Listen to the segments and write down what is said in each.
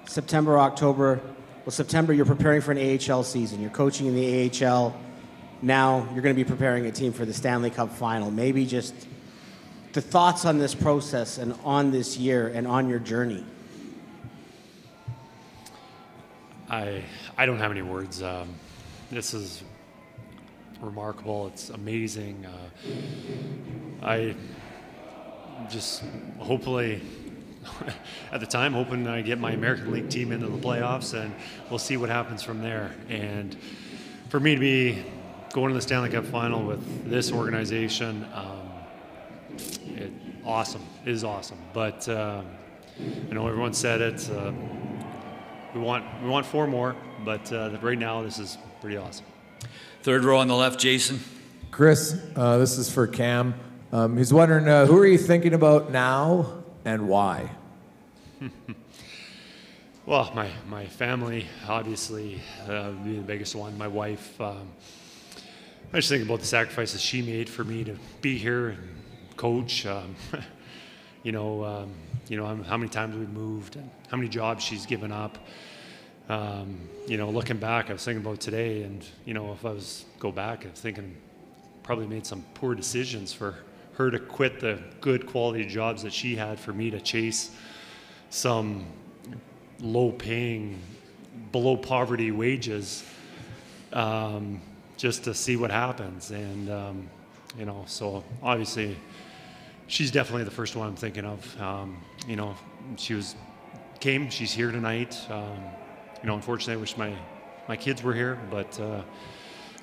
September, October. Well, September, you're preparing for an AHL season. You're coaching in the AHL. Now you're going to be preparing a team for the Stanley Cup Final. Maybe just the thoughts on this process and on this year and on your journey. I don't have any words. This is remarkable. It's amazing. I just hopefully at the time hoping I get my American League team into the playoffs, and we'll see what happens from there. And for me to be going to the Stanley Cup Final with this organization, it is awesome. But I know everyone said it. We want 4 more, but right now this is pretty awesome. Third row on the left, Jason. Chris, this is for Cam. He's wondering, who are you thinking about now and why? Well, my family, obviously, would be the biggest one. My wife, I just think about the sacrifices she made for me to be here and coach. How many times we've moved and how many jobs she's given up. Looking back, I was thinking about today, and if I was go back, I was thinking probably made some poor decisions for her to quit the good quality jobs that she had for me to chase some low-paying, below poverty wages, just to see what happens. And so obviously she's definitely the first one I'm thinking of. She's here tonight. Unfortunately, I wish my kids were here, but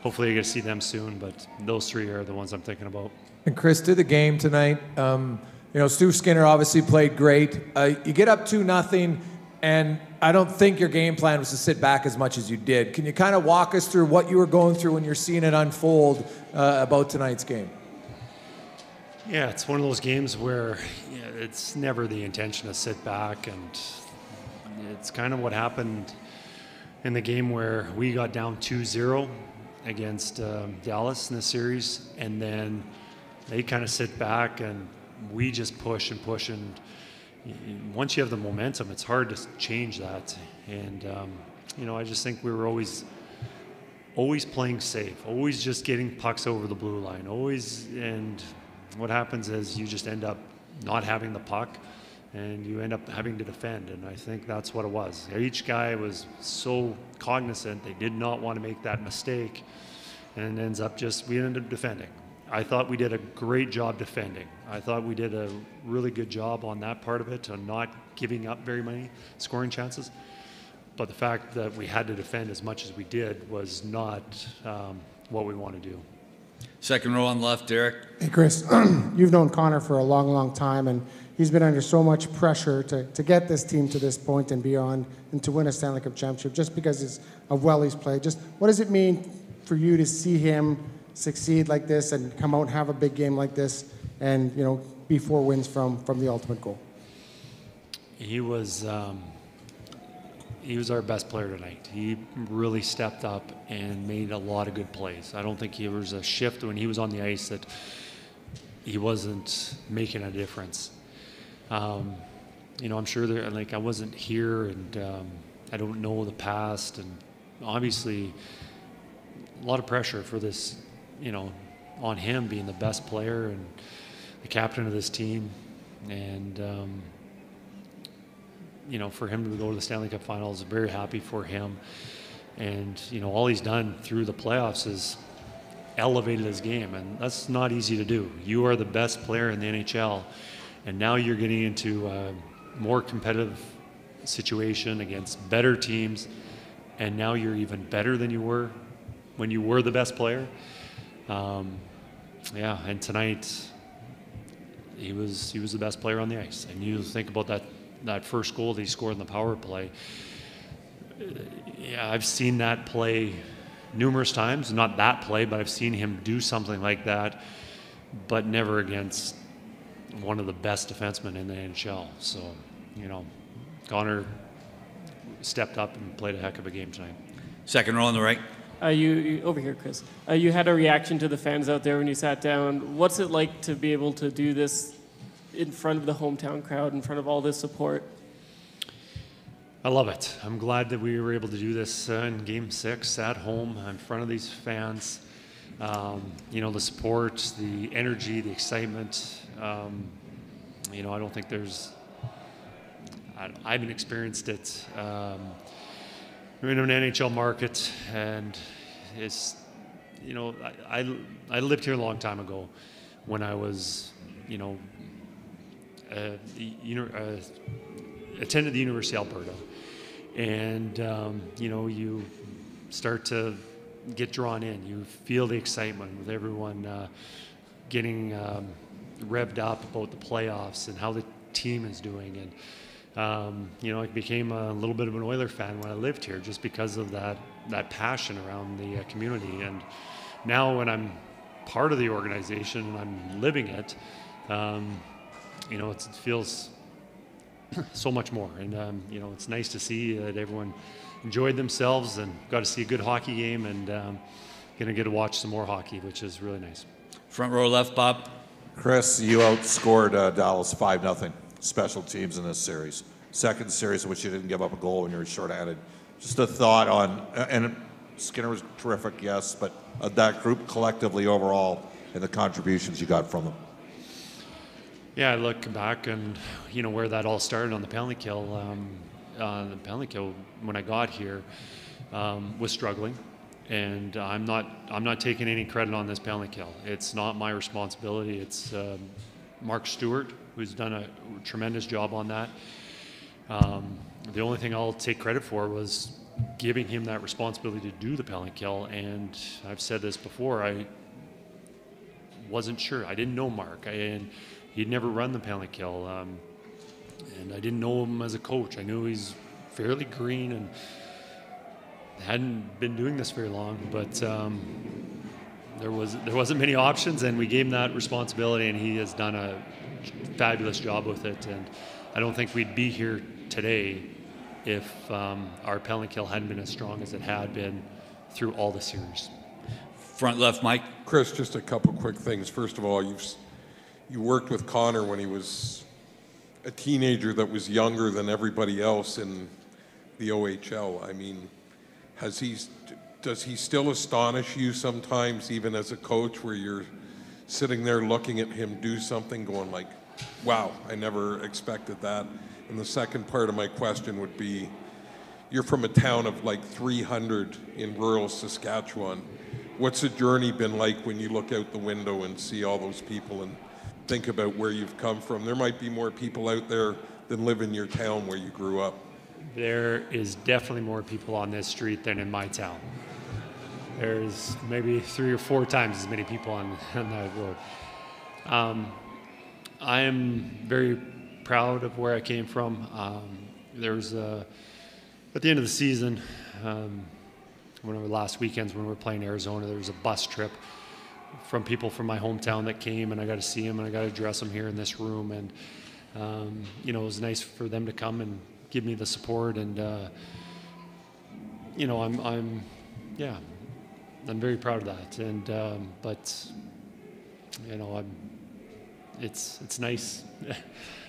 hopefully I get to see them soon. But those 3 are the ones I'm thinking about. And Chris, to the game tonight, Stu Skinner obviously played great. You get up 2-0, and I don't think your game plan was to sit back as much as you did. Can you kind of walk us through what you were going through when you're seeing it unfold about tonight's game? Yeah, it's one of those games where it's never the intention to sit back, and it's kind of what happened in the game where we got down 2-0 against Dallas in the series, and then they kind of sit back and we just push, and once you have the momentum, it's hard to change that. And I just think we were always playing safe, always just getting pucks over the blue line, and what happens is you just end up not having the puck and you end up having to defend, and I think that's what it was. Each guy was so cognizant they did not want to make that mistake, and it ends up we ended up defending. I thought we did a great job defending. I thought we did a really good job on that part of it, on not giving up very many scoring chances. But the fact that we had to defend as much as we did was not what we want to do. Second row on the left, Derek. Hey, Chris, you've known Connor for a long, long time, and he's been under so much pressure to get this team to this point and beyond, and to win a Stanley Cup championship just because of well he's played. Just what does it mean for you to see him succeed like this and come out and have a big game like this and, be 4 wins from the ultimate goal? He was our best player tonight. He really stepped up and made a lot of good plays. I don't think there was a shift when he was on the ice that he wasn't making a difference. I'm sure I wasn't here, and I don't know the past, and obviously a lot of pressure for this, on him being the best player and the captain of this team, and for him to go to the Stanley Cup Finals, very happy for him. And all he's done through the playoffs is elevated his game, and that's not easy to do. You are the best player in the NHL, and now you're getting into a more competitive situation against better teams, and now you're even better than you were when you were the best player. And tonight he was the best player on the ice. And you think about that first goal that he scored in the power play. I've seen that play numerous times. Not that play, but I've seen him do something like that, but never against one of the best defensemen in the NHL. So, Connor stepped up and played a heck of a game tonight. Second row on the right. You over here, Chris. You had a reaction to the fans out there when you sat down. What's it like to be able to do this in front of the hometown crowd, in front of all this support? I love it. I'm glad that we were able to do this in Game 6 at home in front of these fans. The support, the energy, the excitement. I don't think I haven't experienced it. We're in an NHL market, and it's, I lived here a long time ago when I was, attended the University of Alberta. And, you start to get drawn in. You feel the excitement with everyone getting revved up about the playoffs and how the team is doing. And, I became a little bit of an Oiler fan when I lived here just because of that passion around the community. And now when I'm part of the organization and I'm living it, it feels so much more. And, it's nice to see that everyone enjoyed themselves and got to see a good hockey game, and going to get to watch some more hockey, which is really nice. Front row left, Bob. Chris, you outscored Dallas 5-0 special teams in this series. Second series in which you didn't give up a goal when you were shorthanded. Just a thought on, and Skinner was terrific, yes, but that group collectively overall and the contributions you got from them. Yeah, I look back and where that all started on the penalty kill. The penalty kill when I got here was struggling, and I'm not taking any credit on this penalty kill. It's not my responsibility. It's Mark Stewart, who's done a tremendous job on that. The only thing I'll take credit for was giving him that responsibility to do the penalty kill. And I've said this before, I wasn't sure. I didn't know Mark, and he'd never run the penalty kill. And I didn't know him as a coach. I knew he's fairly green and hadn't been doing this very long, but there wasn't many options, and we gave him that responsibility, and he has done a fabulous job with it. And I don't think we'd be here today if our penalty kill hadn't been as strong as it had been through all the series. Front left, Mike. Chris, just a couple quick things. First of all, you worked with Connor when he was a teenager that was younger than everybody else in the OHL. I mean, does he still astonish you sometimes, even as a coach, where you're sitting there looking at him do something going like, wow, I never expected that? And the second part of my question would be, you're from a town of like 300 in rural Saskatchewan. What's the journey been like when you look out the window and see all those people and think about where you've come from? There might be more people out there than live in your town where you grew up. There is definitely more people on this street than in my town. There's maybe 3 or 4 times as many people on that road. I am very proud of where I came from. There was at the end of the season, one of the last weekends when we were playing Arizona, there was a bus trip from people from my hometown that came, and I got to see them and I got to address them here in this room. And it was nice for them to come and give me the support. And I'm very proud of that. And it's nice.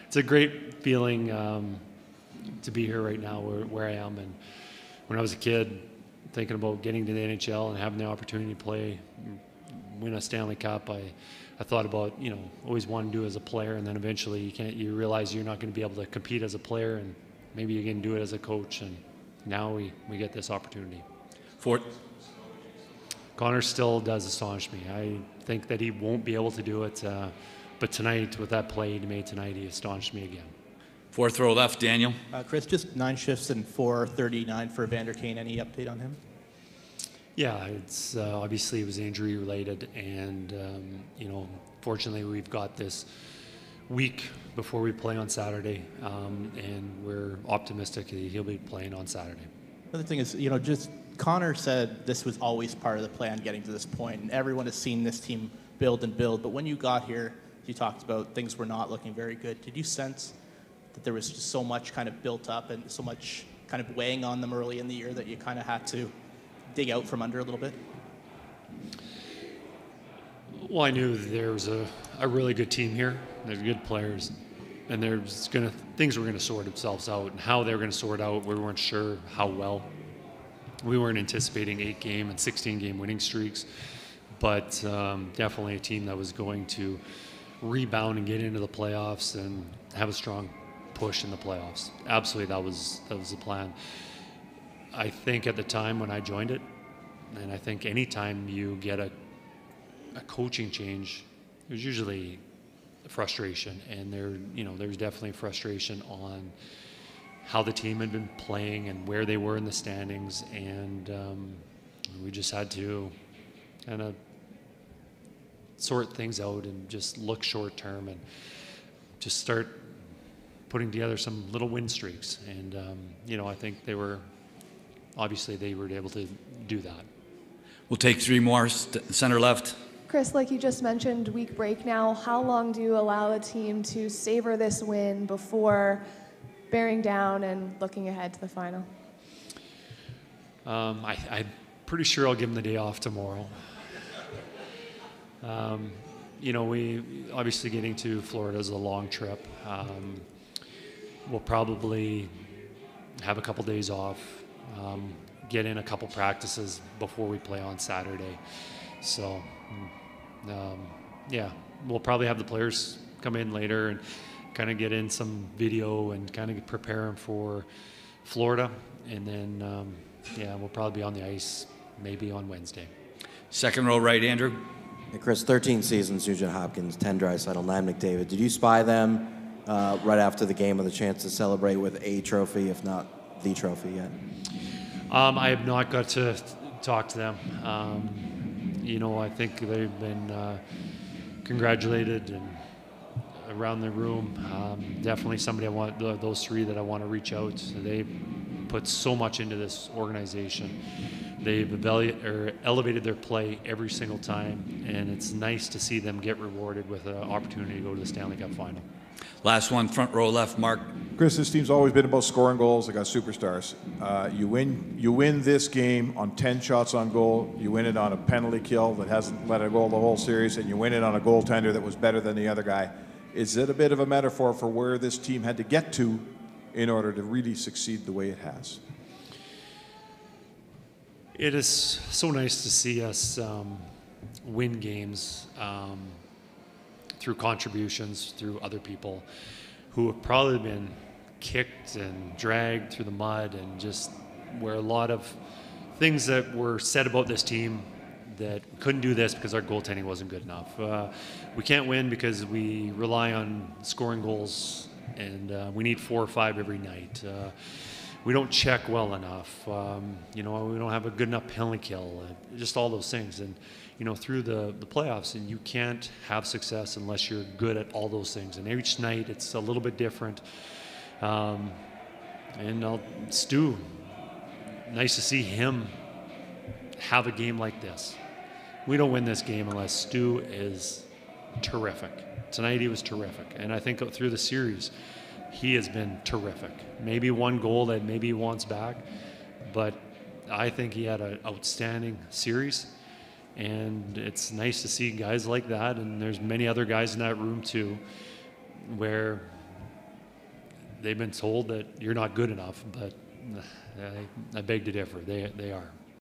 It's a great feeling to be here right now where I am. And when I was a kid, thinking about getting to the NHL and having the opportunity to play, win a Stanley Cup, I thought about, always wanting to do it as a player, and then eventually you realize you're not going to be able to compete as a player, and maybe you can do it as a coach, and now we get this opportunity. Fort. Connor still does astonish me. I think that he won't be able to do it, but tonight, with that play he made tonight, he astonished me again. Fourth row left, Daniel. Chris, just 9 shifts and 4:39 for Vander Kane. Any update on him? Yeah, it's obviously it was injury related, and fortunately we've got this week before we play on Saturday, and we're optimistic that he'll be playing on Saturday. Another thing is, just Connor said this was always part of the plan getting to this point, and everyone has seen this team build and build. But when you got here, you talked about things were not looking very good. Did you sense that there was just so much kind of built up and so much kind of weighing on them early in the year that you kind of had to dig out from under a little bit? Well, I knew there was a really good team here. There's good players. and things were gonna sort themselves out, and how they were gonna sort out, we weren't sure how well. We weren't anticipating 8-game and 16-game winning streaks, but definitely a team that was going to rebound and get into the playoffs and have a strong push in the playoffs. Absolutely, that was the plan. I think at the time when I joined it, and I think anytime you get a coaching change, there's usually frustration, and there's definitely frustration on how the team had been playing and where they were in the standings, and we just had to kind of sort things out and just look short term and just start putting together some little win streaks. And I think they were able to do that. We'll take 3 more. Center left. Chris, like you just mentioned, week break now. How long do you allow a team to savor this win before bearing down and looking ahead to the final? I'm pretty sure I'll give them the day off tomorrow. We obviously getting to Florida is a long trip. We'll probably have a couple days off, get in a couple practices before we play on Saturday. So, we'll probably have the players come in later and kind of get in some video and kind of prepare them for Florida. And then, we'll probably be on the ice maybe on Wednesday. Second row right, Andrew. Hey, Chris, 13 seasons, Nugent Hopkins, 10 Draisaitl, 9 McDavid. Did you spy them right after the game with a chance to celebrate with a trophy, if not the trophy yet? I have not got to talk to them. I think they've been congratulated and around the room. Definitely somebody those 3 that I want to reach out. They put so much into this organization. They've elevated their play every single time, and it's nice to see them get rewarded with an opportunity to go to the Stanley Cup Final. Last one, front row left, Mark. Chris, this team's always been about scoring goals. They got superstars. You win this game on 10 shots on goal. You win it on a penalty kill that hasn't let a goal the whole series, and you win it on a goaltender that was better than the other guy. Is it a bit of a metaphor for where this team had to get to in order to really succeed the way it has? It is so nice to see us win games through contributions, through other people who have probably been kicked and dragged through the mud, and just where a lot of things that were said about this team that we couldn't do this because our goaltending wasn't good enough. We can't win because we rely on scoring goals, and we need 4 or 5 every night. We don't check well enough. We don't have a good enough penalty kill. Just all those things. And through the playoffs, and you can't have success unless you're good at all those things. And each night it's a little bit different. Stu, nice to see him have a game like this. We don't win this game unless Stu is terrific. Tonight he was terrific. And I think through the series, he has been terrific. Maybe one goal that maybe he wants back, but I think he had an outstanding series. And it's nice to see guys like that, and there's many other guys in that room too, where they've been told that you're not good enough, but I beg to differ. They are.